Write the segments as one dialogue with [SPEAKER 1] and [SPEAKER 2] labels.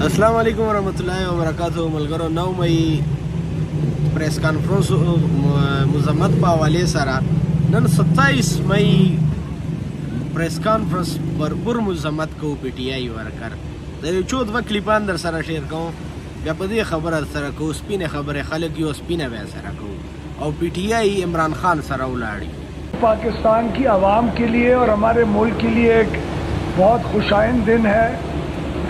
[SPEAKER 1] अस्सलाम वालेकुम वरहमतुल्लाहि वबरकातुहू। मलगरो 9 मई प्रेस कॉन्फ्रेंस मजम्मत په حواله سره نن 27 मई प्रेस कॉन्फ्रेंस भरपूर मजम्मत को पीटीआई ورکر د یو چود و کلیپان در سره شیر کوم بیا په دې خبره سره کو سپینه خبره خلک یو سپینه بیا سره کو او पीटीआई इमरान खान सरा उलाड़ी।
[SPEAKER 2] पाकिस्तान की आवाम के लिए और हमारे मुल्क के लिए एक बहुत खुशाइन दिन है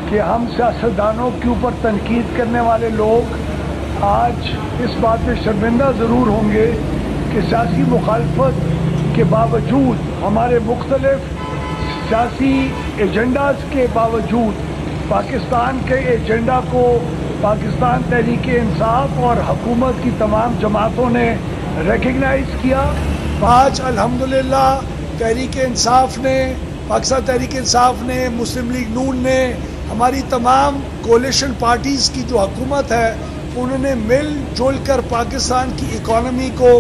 [SPEAKER 2] कि हम सियासतदानों के ऊपर तनकीद करने वाले लोग आज इस बात पे शर्मिंदा ज़रूर होंगे कि सियासी मुखालफत के बावजूद हमारे मुख्तलिफ सियासी एजेंडाज के बावजूद पाकिस्तान के एजेंडा को पाकिस्तान तहरीक इंसाफ और हुकूमत की तमाम जमातों ने रिकग्नाइज किया। आज अल्हम्दुलिल्लाह तहरीक इंसाफ ने, पाकिस्तान तहरीक इंसाफ ने, मुस्लिम लीग नून ने, हमारी तमाम कोलिशन पार्टीज़ की जो हुकूमत है उन्होंने मिलजुल कर पाकिस्तान की इकॉनमी को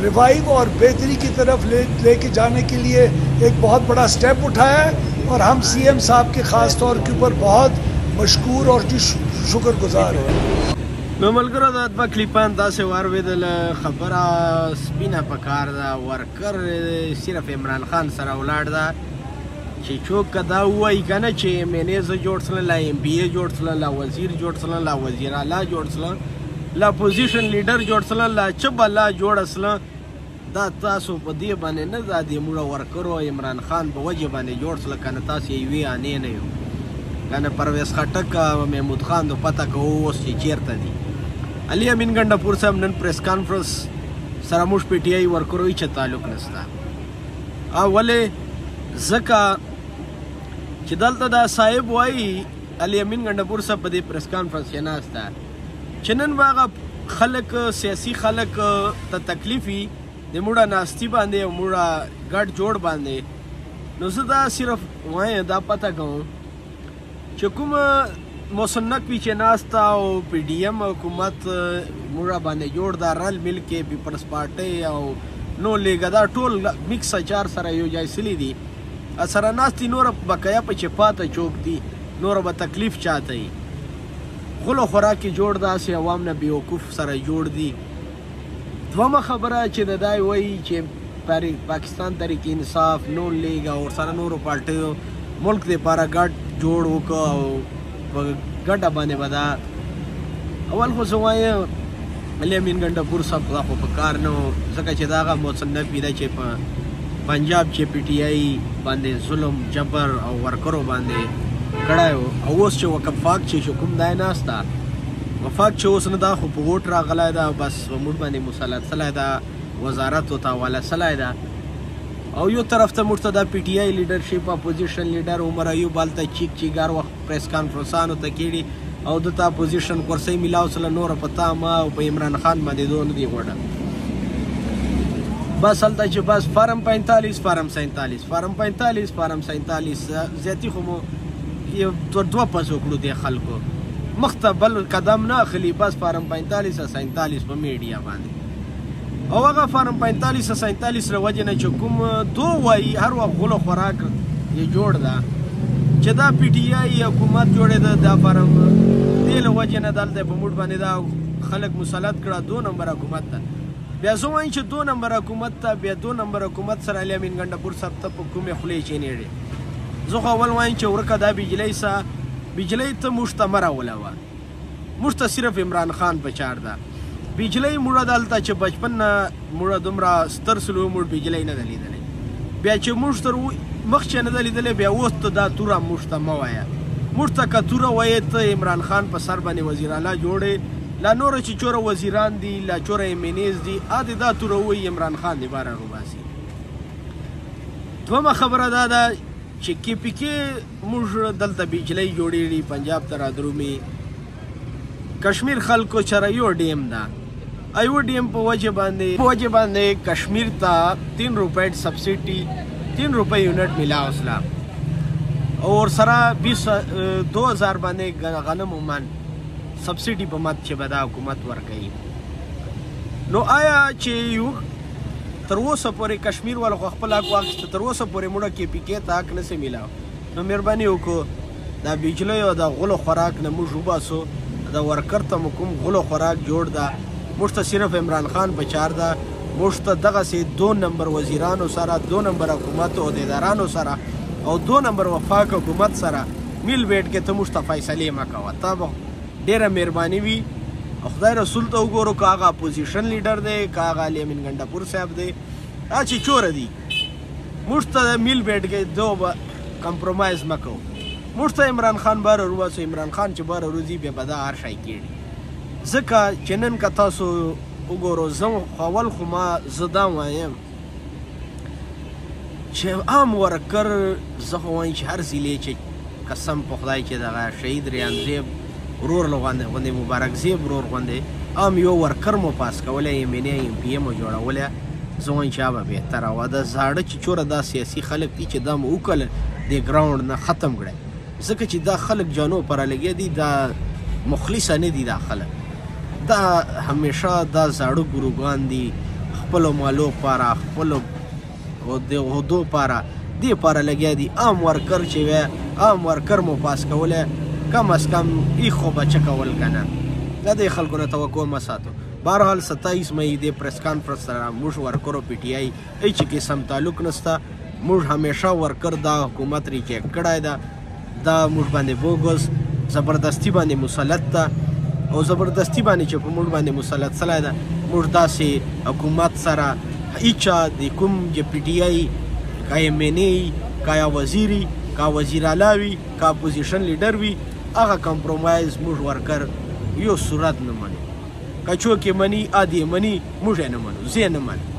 [SPEAKER 2] रिवाइव और बेहतरी की तरफ लेके जाने के लिए एक बहुत बड़ा स्टेप उठाया है और हम सीएम साहब के ख़ास तौर के ऊपर बहुत मशकूर और शुक्रगुजार हैं।
[SPEAKER 1] نو ملګرو د اتبا کلیپان داسې وارویدل خبره سپینه پکار ده ورکر صرف عمران خان سره ولاړ ده چې څوک دا وایي که نه چې مینیزه جوړ سله لا ایم بی ای جوړ سله لا وزیر جوړ سله لا وزیر اعلی جوړ سله لا پوزیشن لیډر جوړ سله لا چبه لا جوړ سله دا تاسو په دې باندې نه دا د موږ ورکرو عمران خان په وجه باندې جوړ سله کنه تاسو یې وی انې نه یو کنه پرویز خټک محمود خان د پته کو اوس چې چیرته دي علي امین ګنډاپور صاحب نن پریس کانفرنس سره موږ پی ټی آی ورکرو هیڅ تعلق نشته ولې ځکه چې دلته دا صاحب وایي علي امین ګنډاپور صاحب په دې پریس کانفرنس کې ناسته چې نن هغه خلک سیاسي خلک ته تکلیفي د موږ ناستی باندې او موږ ګډ جوړ باندې نو زه دا صرف وایم دا پته کوم چې کوم مصنف پی چې ناستا او پی ډی ایم حکومت موږ باندې جوړ دا رل مل کې پیپلز پارټي او نو لیګا دا ټول مکس اچار سره یو ځای سلی دي سره ناستی نور بقایا په چپاته چوک دي نور به تکلیف چاته ای غلو خوراکي جوړ داسې عوام نه بیوقوف سره جوړ دي. دومره خبره چې د دای وایي چې پاکستان تحریک انصاف نور لیګ او سره نورو پارټیو ملک دپاره ګډ جوړ وکړه او په ګډه باندې به دا اول خو زه وایم علي امین ګنډاپور صاحب دا خو په کار نه و ځکه چې دا هغه مصنف ده چې په پنجاب چې پی ټی آی باندې ظلم جبر او ورکرو باندې کړی و او اوس چې وفاق چې کوم دی ناسته وفاق چې اوس نه دا خو په ووټ راغلی ده بس په موږ باندې مسلط سلی ده وزارت ورته حواله سلی ده او یو طرف ته موږ ته دا پی ټی آی لیډرشپ اپوزیشن لیډر عمر ایوب هلته چیک چیګار وخت پریس کانفرنسانو ته کېږي او دته اپوزیشن کرسۍ میلاو سله نوره په تا ما او په عمران خان باندې دو نه دي غوډه بس هلته چې بس فارم 45 فارم 47 فارم 45 فارم 47 زیاتي خو مو یو دوه پس وکړو دې خلکو مخته بل قدم نه اخلي بس فارم 45 او 47 په میډیا باندې او هغه فارم 45 او 47 له وجې نه چې کوم دو وایي هر وخت غلو خوراک یې جوړ ده چې دا پی ټی آی حکومت جوړېده دا فارم دې له وجې نه دلته په موږ باندې دا خلک مسلط کړه 2 نمبر حکومت ته بیا زه وایم چې 2 نمبر حکومت ته بیا 2 نمبر حکومت سره علي امین ګنډاپور صاحب ته په کومې خولې چینېږي زه خو اول وایم چې ورکه دا بجلی ته موږ ته مه راولوه موږ ته صرف عمران خان په چار ده بجلی موږ دلته چې بچپن نه موږ دومره ستر سلو موږ بجلی نه ده لیدلی بیا چې موږ تر مخکې نه ده لیدلی بیا اوس ته دا توره موږ ته مه وایه موږ ته که توره وایې ته عمران خان په سر باندې وزیر اعلی جوړې لا نوره چې چوره وزیران دي لا چوره ایمینیز دي ادې دا توره وایي عمران خان دې باره روباسي. دومه خبره دا ده چې کې پی کې موږ دلته بجلی جوړېږي پنجاب ته رادرومي کشمیر خلکو چره یو ډیم ده ایو ډیم په وجه باندې کشمیر ته 3 روپۍ سبسیډي 3 روپۍ یونټ ملا اوسلا اور سره 2000 باندې غنم ومن سبسیډي په مات چې بدا حکومت ورکوي نو آیا چې یو تر اوسه پورې کشمیر والو خپل حق واخیسته تر اوسه پورې موږ کې پی کې ته حق نسي میلاو نو مهرباني وکړو دا بجلی او د غلو خوراک نه موږ وباسو د ورکر ته مو کوم غلو خوراک جوړ ده موږ ته صرف عمران خان په چار ده موږ ته دغسې 2 نمبر وزیرانو سره 2 نمبر حکومت عهدیدارانو سره او 2 نمبر وفاق حکومت سره میل بیټ کې ته موږ ته فیصلې مه کوه تا به ډېره مهرباني وي خدای رسول ته وګورو که هغه اپوزیشن لیډر دی که هغه الیمین ګنډاپور صاحب دی دا چې چوره دي موږ ته میل بیټ کې دو به کمپرومایز مه کوو موږ ته عمران خان بهر وروباسو عمران خان چې بهر وروځي بیا به دا هر شی کېږي ځکه چې نن که تاسو وګورو زه اول خو زه دا وایم چې عام ورکر زه خو وایم چې هر ضلع چې قسم په خدای چې دغه شهید ریان زیب ورور له غوندې مبارک زیب ورور غوندې عام یو ورکر مو پاس کولی ایم این ای ایم پی ای مو جوړولی زه وایم چې هغه به بهتره وه د زاړه چې چوره دا سیاسي خلک دي چې دا مو وکړل د ګراونډ نه ختم کړی ځکه چې دا خلک جانو پره لګیا دي دا مخلصه نه دي دا خلک دا همیشه دا زاړه ګروګان دي خپلو مالو پاره خپلو عهدو پاره دې پاره لګیا دي عام ورکر چې وی عام ورکر مو پاس کولی کم از کم ای خو بچه کول که نه دا د خلکو نه توقع مه ساتو بهرحال 27 مئی د پریس کانفرنس سره موږ ورکرو پی ټی آی هیڅ قسم تعلق نسته موږ همیشه ورکر دا حکومت ریجیکټ کړی ده دا موږ باندې بوګس زبردستی باندې مسلط ده او زبردستی باندې چې په موږ باندې مسلط سلی ده موږ داسې حکومت سره هیچا د کوم چې پی ټی آی که ایم این ای که یا وزیری که وزیر اعلی وي که اپوزیشن لیډر وي هغه کمپرومایز موږ ورکر یو صورت نه منو که څوک یې مني ادې مني موږ یې نه منو زه یې نه منم